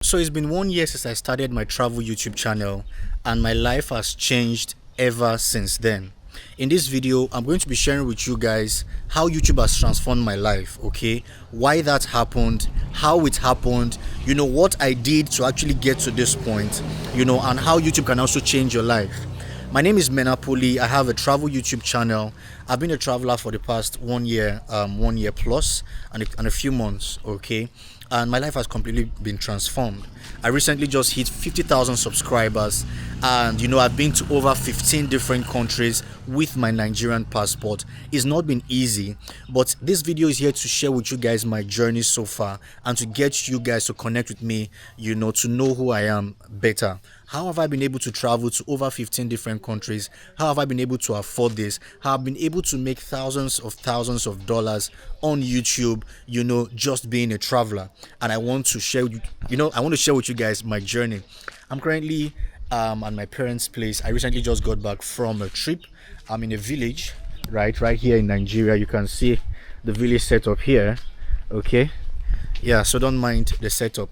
So it's been 1 year since I started my travel YouTube channel, and my life has changed ever since then. In this video, I'm going to be sharing with you guys how YouTube has transformed my life, okay? Why that happened, how it happened, what I did to actually get to this point, and how YouTube can also change your life. My name is Menapoli. I have a travel YouTube channel. I've been a traveler for the past 1 year, 1 year plus, and a few months, okay? And my life has completely been transformed. I recently just hit 50,000 subscribers, and I've been to over 15 different countries with my Nigerian passport. It's not been easy, but this video is here to share with you guys my journey so far and to get you guys to connect with me, to know who I am better. How have I been able to travel to over 15 different countries? How have I been able to afford this? How I've been able to make thousands of dollars on YouTube, just being a traveler. And I want to share with you guys my journey. I'm currently at my parents' place. I recently just got back from a trip. I'm in a village, right here in Nigeria. You can see the village setup here. Okay, yeah, so don't mind the setup.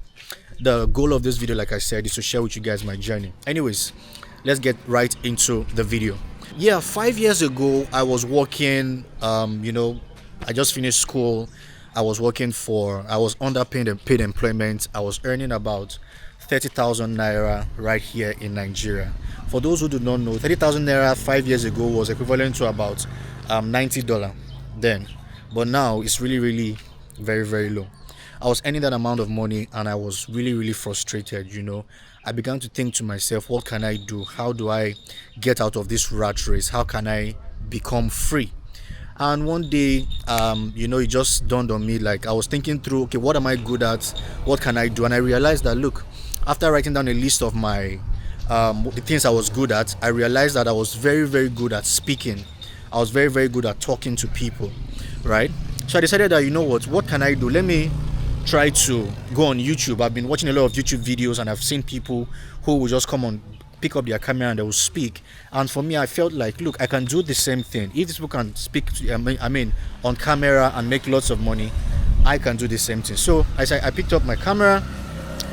The goal of this video, like I said, is to share with you guys my journey. Anyways, let's get right into the video. Yeah, 5 years ago I was working, I just finished school. I was underpaid and paid employment. I was earning about 30,000 naira right here in Nigeria. For those who do not know, 30,000 naira 5 years ago was equivalent to about $90 then, but now it's really very, very low. I was earning that amount of money and I was really frustrated. I began to think to myself, what can I do? How do I get out of this rat race? How can I become free? And one day, it just dawned on me, like I was thinking through, okay, what am I good at? What can I do? And I realized that, look, after writing down a list of my the things I was good at, I realized that I was very good at speaking. I was very good at talking to people, right? So I decided that, what can I do? Let me try to go on YouTube. I've been watching a lot of YouTube videos and I've seen people who will just come on, pick up their camera and they will speak. And for me, I felt like, look, I can do the same thing. If these people can speak on camera and make lots of money, I can do the same thing. So I picked up my camera,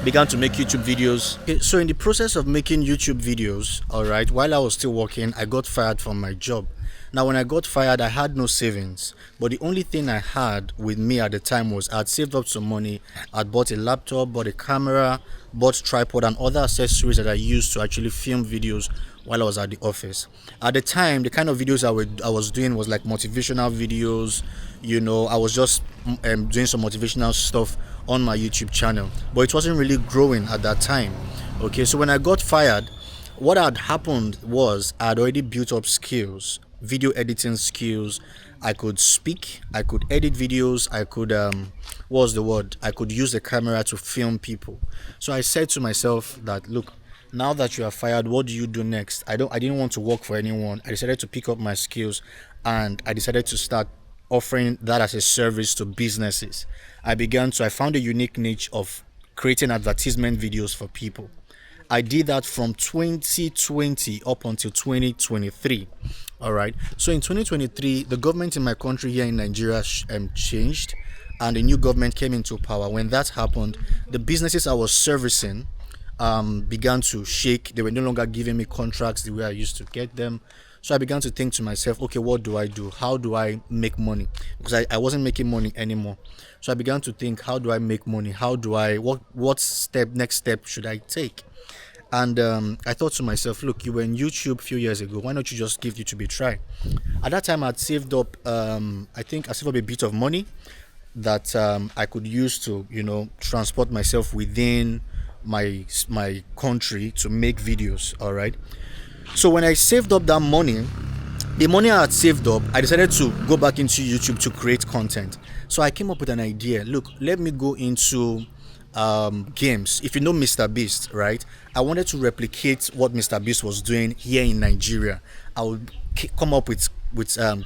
began to make YouTube videos. Okay, so in the process of making YouTube videos, all right, while I was still working, I got fired from my job. Now, when I got fired, I had no savings, but the only thing I had with me at the time was I'd saved up some money. I'd bought a laptop, bought a camera, bought tripod and other accessories that I used to actually film videos while I was at the office. At the time, the kind of videos I was doing was like motivational videos. I was just doing some motivational stuff on my YouTube channel, but it wasn't really growing at that time. Okay, so when I got fired, what had happened was I had already built up skills, video editing skills. I could speak, I could edit videos, I could I could use the camera to film people. So I said to myself that, look, now that you are fired, what do you do next? I didn't want to work for anyone. I decided to pick up my skills and I decided to start offering that as a service to businesses. I found a unique niche of creating advertisement videos for people. I did that from 2020 up until 2023. All right. So in 2023, the government in my country here in Nigeria changed and a new government came into power. When that happened, the businesses I was servicing began to shake. They were no longer giving me contracts the way I used to get them. So I began to think to myself, okay, what do I do? How do I make money? Because I wasn't making money anymore. So I began to think, how do I make money? What next step should I take? And I thought to myself, look, you were in YouTube a few years ago. Why don't you just give YouTube a try? At that time, I'd saved up, I saved up a bit of money that I could use to, transport myself within my country to make videos. All right. So when I saved up that money, the money I had saved up, I decided to go back into YouTube to create content. So I came up with an idea. Look, let me go into games. If you know MrBeast, right? I wanted to replicate what MrBeast was doing here in Nigeria. I would come up with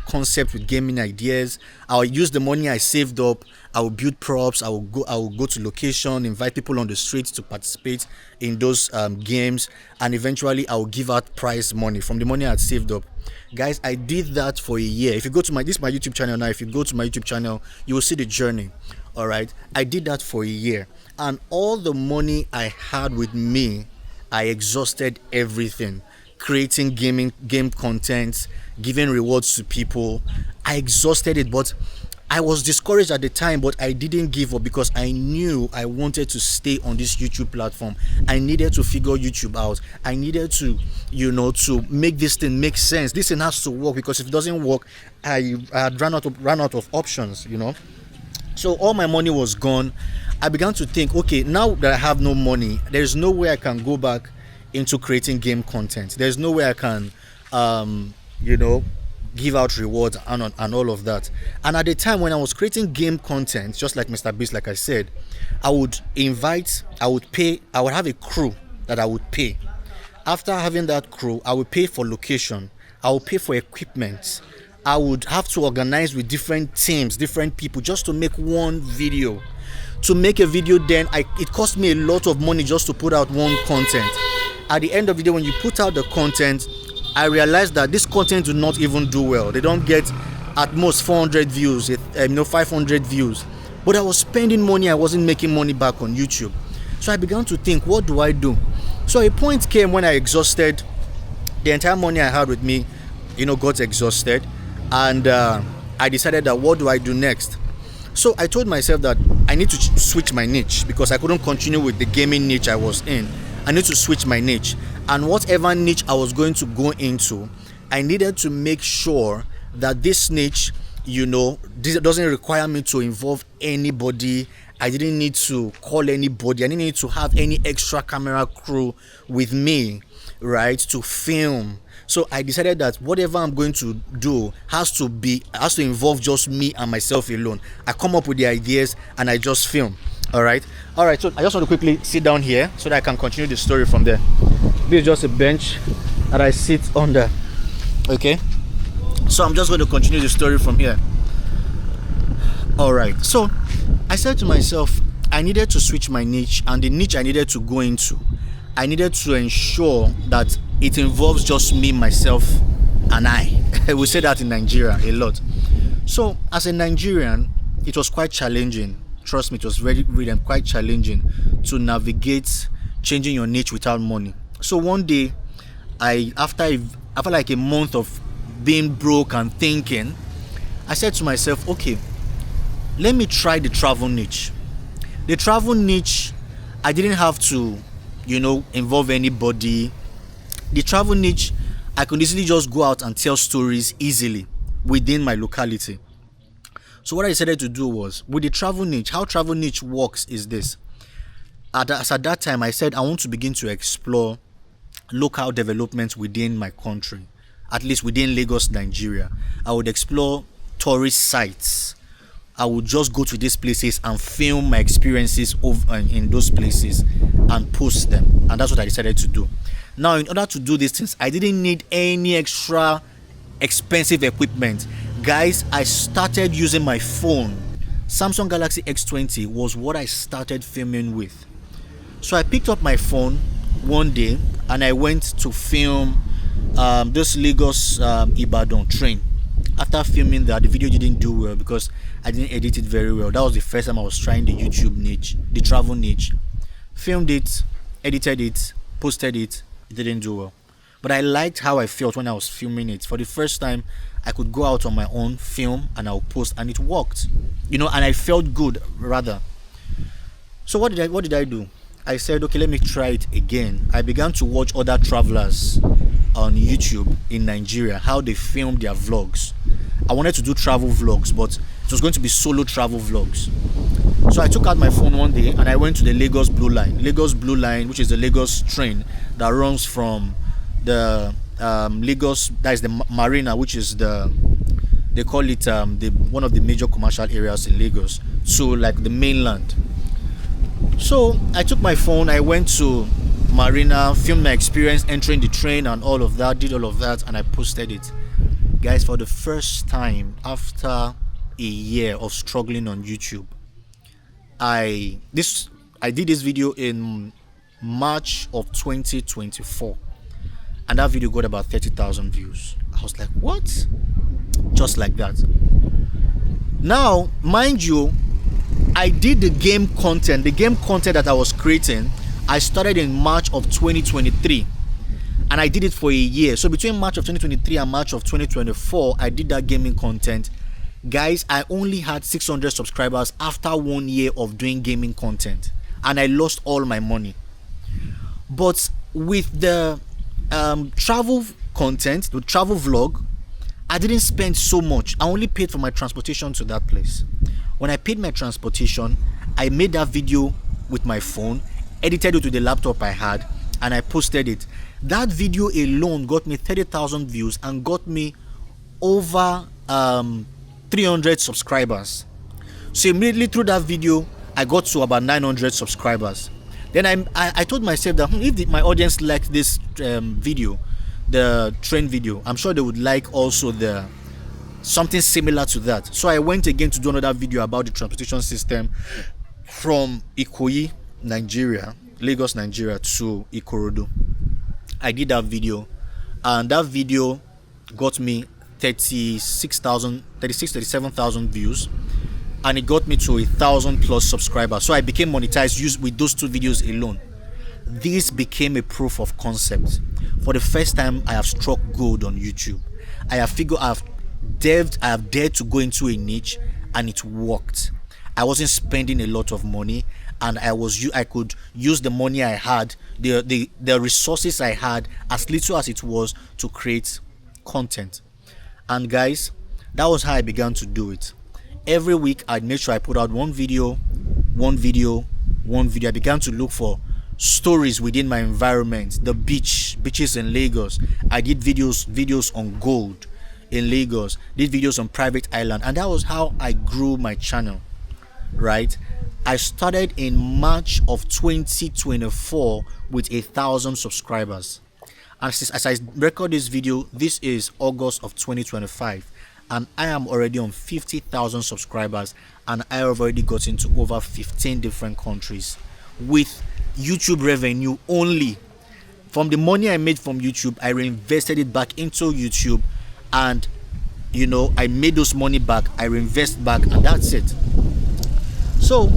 concept with gaming ideas. I'll use the money I saved up. I will build props. I will go to location, invite people on the streets to participate in those games, and eventually I will give out prize money from the money I had saved up. Guys, I did that for a year. If you go to my YouTube channel now, if you go to my YouTube channel, you will see the journey. All right, I did that for a year, and all the money I had with me, I exhausted everything, creating game content, giving rewards to people. I exhausted it, but I was discouraged at the time, but I didn't give up because I knew I wanted to stay on this YouTube platform. I needed to figure YouTube out. I needed to, to make this thing make sense. This thing has to work, because if it doesn't work, I had run out of options. So all my money was gone. I began to think, okay, now that I have no money, there's no way I can go back into creating game content. There's no way I can, give out rewards and all of that. And at the time when I was creating game content, just like MrBeast, like I said, I would have a crew that I would pay. After having that crew, I would pay for location, I would pay for equipment, I would have to organize with different teams, different people, just to make one video. To make a video, then it cost me a lot of money just to put out one content. At the end of the day, when you put out the content, I realized that this content do not even do well. They don't get at most 400 views, 500 views. But I was spending money, I wasn't making money back on YouTube. So I began to think, what do I do? So a point came when I exhausted the entire money I had with me, got exhausted, and I decided that what do I do next? So I told myself that I need to switch my niche, because I couldn't continue with the gaming niche I was in. I need to switch my niche, and whatever niche I was going to go into, I needed to make sure that this niche, this doesn't require me to involve anybody. I didn't need to call anybody. I didn't need to have any extra camera crew with me, right, to film. So I decided that whatever I'm going to do has to involve just me and myself alone. I come up with the ideas and I just film. All right. So I just want to quickly sit down here so that I can continue the story from there. This is just a bench that I sit under. Okay. So I'm just going to continue the story from here. All right. So I said to myself, I needed to switch my niche, and the niche I needed to go into, I needed to ensure that it involves just me, myself, and I. We say that in Nigeria a lot. So as a Nigerian, it was quite challenging. Trust me, it was very, really quite challenging to navigate changing your niche without money. So one day, after like a month of being broke and thinking, I said to myself, okay, let me try the travel niche. The travel niche, I didn't have to, involve anybody. The travel niche, I could easily just go out and tell stories easily within my locality. So what I decided to do was, with the travel niche, how travel niche works is this. At that time, I said I want to begin to explore local developments within my country, at least within Lagos, Nigeria. I would explore tourist sites. I would just go to these places and film my experiences in those places and post them. And that's what I decided to do. Now, in order to do these things, I didn't need any extra expensive equipment. Guys, I started using my phone. Samsung Galaxy S20 was what I started filming with. So I picked up my phone one day and I went to film this Lagos Ibadan train. After filming that, the video didn't do well because I didn't edit it very well. That was the first time I was trying the YouTube niche, the travel niche. Filmed it, edited it, posted it. It didn't do well. But I liked how I felt when I was filming it. For the first time, I could go out on my own, film, and I'll post, and it worked. And I felt good, rather. So what did I do? I said, okay, let me try it again. I began to watch other travelers on YouTube in Nigeria, how they film their vlogs. I wanted to do travel vlogs, but it was going to be solo travel vlogs. So I took out my phone one day and I went to the Lagos Blue Line. Lagos Blue Line, which is the Lagos train that runs from the Lagos, that is the marina, which is they call it one of the major commercial areas in Lagos, to like the mainland. So I took my phone, I went to marina, filmed my experience entering the train and all of that, did all of that, and I posted it. Guys, for the first time after a year of struggling on YouTube, I did this video in March of 2024, and that video got about 30,000 views. I was like, what? Just like that. Now, mind you, I did the game content that I was creating. I started in March of 2023 and I did it for a year. So between March of 2023 and March of 2024, I did that gaming content. Guys, I only had 600 subscribers after 1 year of doing gaming content, and I lost all my money. But with the travel content, the travel vlog, I didn't spend so much. I only paid for my transportation to that place. When I paid my transportation, I made that video with my phone, edited it with the laptop I had, and I posted it. That video alone got me 30,000 views and got me over 300 subscribers. So immediately through that video, I got to about 900 subscribers. Then I told myself that if my audience liked this video, the train video, I'm sure they would like also the something similar to that. So I went again to do another video about the transportation system from Ikoyi, Nigeria, Lagos, Nigeria to Ikorodu. I did that video, and that video got me 37,000 views, and it got me to 1,000 plus subscribers. So I became monetized with those two videos alone. This became a proof of concept. For the first time, I have struck gold on YouTube. I have dared to go into a niche, and it worked. I wasn't spending a lot of money, and I could use the money I had, the resources I had, as little as it was, to create content. And guys, that was how I began to do it. Every week I'd make sure I put out one video. I began to look for stories within my environment, the beaches in Lagos. I did videos on gold in Lagos, did videos on private island, and that was how I grew my channel. Right, I started in March of 2024 with 1,000 subscribers. As I record this video, this is August of 2025, and I am already on 50,000 subscribers, and I have already gotten to over 15 different countries with YouTube revenue only. From the money I made from YouTube, I reinvested it back into YouTube, and I made those money back, I reinvest back, and that's it. So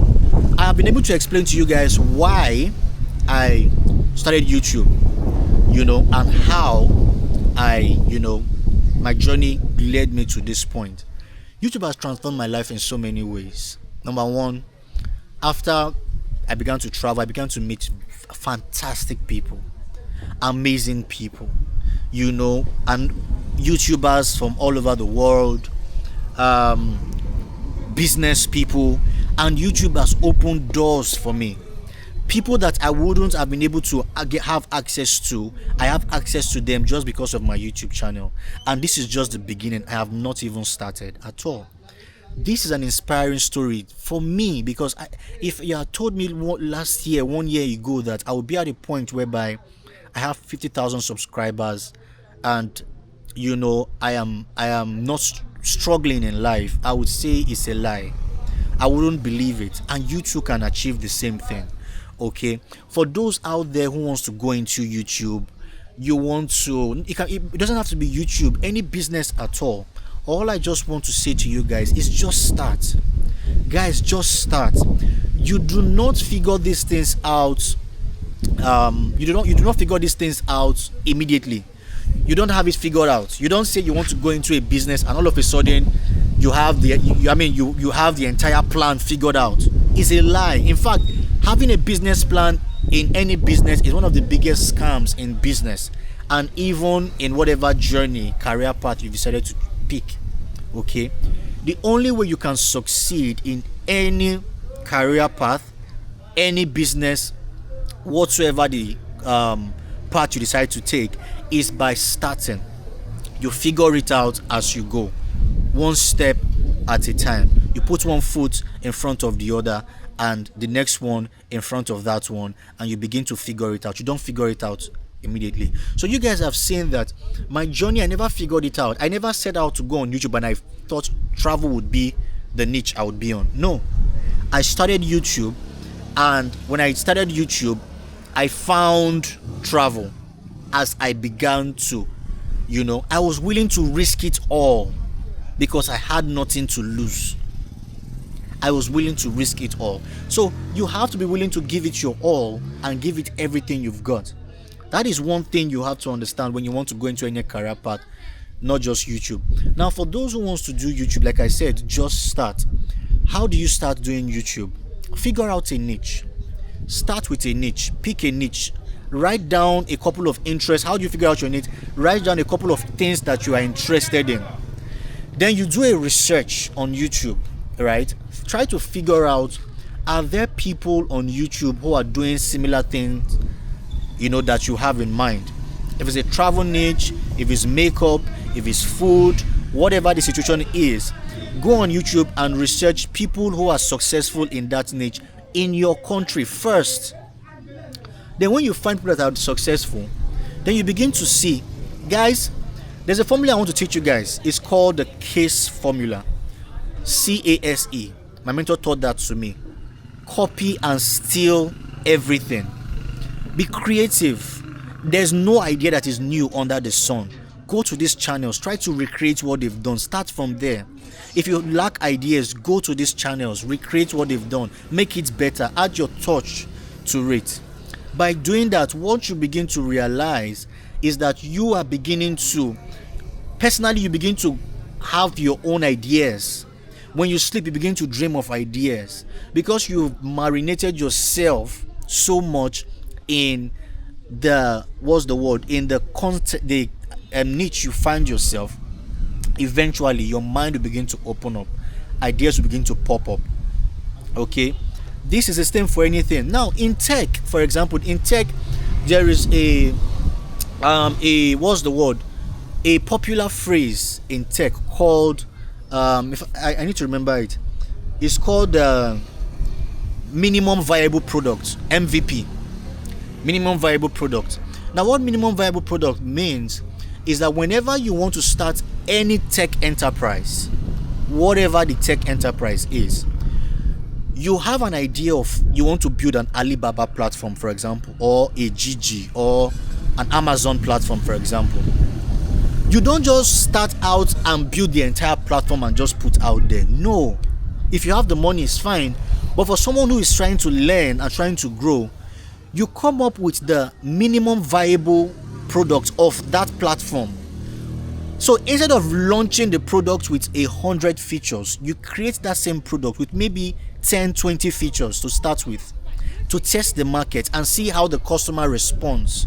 I have been able to explain to you guys why I started YouTube, and how my journey led me to this point. YouTube has transformed my life in so many ways. Number one, after I began to travel, I began to meet fantastic people, amazing people, and YouTubers from all over the world, business people, and YouTube has opened doors for me. People that I wouldn't have been able to have access to, I have access to them just because of my YouTube channel. And this is just the beginning. I have not even started at all. This is an inspiring story for me, because if you had told me 1 year ago that I would be at a point whereby I have 50,000 subscribers and I am not struggling in life, I would say it's a lie. I wouldn't believe it. And you too can achieve the same thing. Okay, for those out there who wants to go into YouTube, it doesn't have to be YouTube, any business at all. All I just want to say to you guys is just start. Guys, just start. You do not figure these things out. You do not figure these things out immediately. You don't have it figured out. You don't say you want to go into a business and all of a sudden you have the entire plan figured out. It's a lie. In fact, having a business plan in any business is one of the biggest scams in business, and even in whatever career path you've decided to pick. Okay, the only way you can succeed in any career path, any business, whatsoever the path you decide to take, is by starting. You figure it out as you go, one step at a time. You put one foot in front of the other and the next one in front of that one, and you begin to figure it out. You don't figure it out immediately. So you guys have seen that my journey, I never figured it out. I never set out to go on YouTube and I thought travel would be the niche I would be on. No, I started YouTube, and when I started YouTube, I found travel. As I began to, I was willing to risk it all because I had nothing to lose. I was willing to risk it all. So you have to be willing to give it your all and give it everything you've got. That is one thing you have to understand when you want to go into any career path, not just YouTube. Now, for those who wants to do YouTube, like I said, just start. How do you start doing YouTube? Figure out a niche. Start with a niche. Pick a niche. Write down a couple of interests. How do you figure out your niche? Write down a couple of things that you are interested in. Then you do a research on YouTube, right? Try to figure out, are there people on YouTube who are doing similar things, that you have in mind? If it's a travel niche, if it's makeup, if it's food, whatever the situation is, go on YouTube and research people who are successful in that niche in your country first. Then when you find people that are successful, then you begin to see, guys, there's a formula I want to teach you guys. It's called the CASE formula. CASE. My mentor taught that to me. Copy and steal everything. Be creative. There's no idea that is new under the sun. Go to these channels. Try to recreate what they've done. Start from there. If you lack ideas, go to these channels. Recreate what they've done. Make it better. Add your touch to it. By doing that, what you begin to realize is that you are beginning to, personally, you begin to have your own ideas. When you sleep, you begin to dream of ideas because you've marinated yourself so much in the niche you find yourself. Eventually your mind will begin to open up, ideas will begin to pop up. Okay, this is the same for anything. Now in tech, for example, there is a popular phrase in tech called if I need to remember it. It's called minimum viable product, MVP. Minimum viable product. Now what minimum viable product means is that whenever you want to start any tech enterprise, whatever the tech enterprise is, you have an idea of, you want to build an Alibaba platform, for example, or a GG, or an Amazon platform, for example. You don't just start out and build the entire platform and just put out there. No. If you have the money, it's fine. But for someone who is trying to learn and trying to grow, you come up with the minimum viable product of that platform. So instead of launching the product with 100 features, you create that same product with maybe 10-20 features to start with, to test the market and see how the customer responds.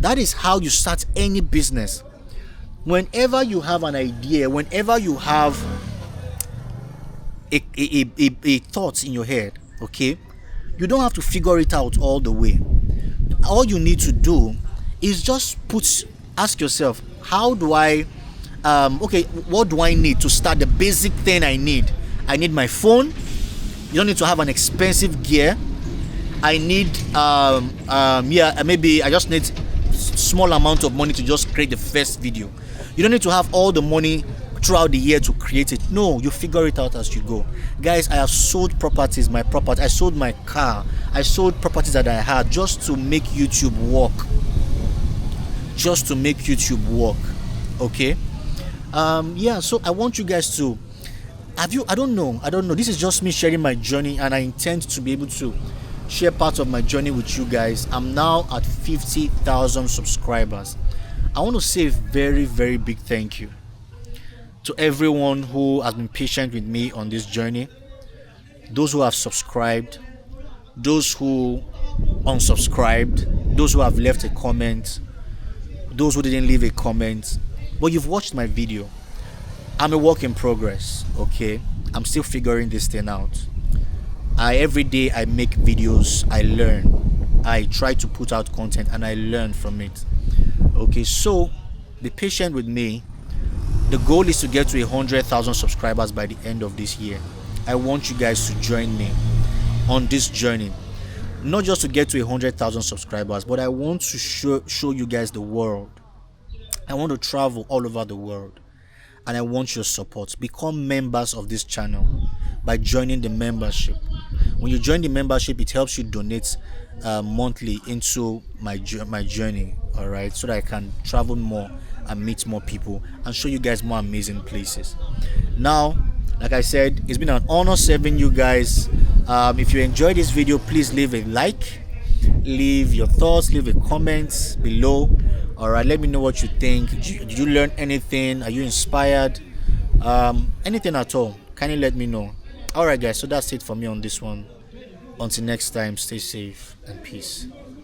That is how you start any business. Whenever you have an idea, whenever you have a thought in your head, okay, you don't have to figure it out all the way. All you need to do is just ask yourself, how do I what do I need to start? The basic thing I need my phone. You don't need to have an expensive gear. I need maybe I just need small amount of money to just create the first video. You don't need to have all the money throughout the year to create it. No, you figure it out as you go. Guys, I have sold properties, I sold my car, I sold properties that I had just to make YouTube work. Okay. So I want you guys to I don't know, this is just me sharing my journey, and I intend to be able to share part of my journey with you guys. I'm now at 50,000 subscribers. I want to say a very, very big thank you to everyone who has been patient with me on this journey, those who have subscribed, those who unsubscribed, those who have left a comment, those who didn't leave a comment, but you've watched my video. I'm a work in progress, okay? I'm still figuring this thing out. Every day I make videos, I learn, I try to put out content, and I learn from it. Okay, so be patient with me. The goal is to get to 100,000 subscribers by the end of this year. I want you guys to join me on this journey, not just to get to 100,000 subscribers, but I want to show you guys the world. I want to travel all over the world, and I want your support. Become members of this channel by joining the membership. When you join the membership, it helps you donate monthly into my journey, all right, so that I can travel more and meet more people and show you guys more amazing places. Now, Like I said, it's been an honor serving you guys. If you enjoyed this video, please leave a like, leave your thoughts, leave a comment below. All right, let me know what you think. Did you learn anything? Are you inspired? Anything at all, kindly let me know. All right guys, so that's it for me on this one. Until next time, stay safe and peace.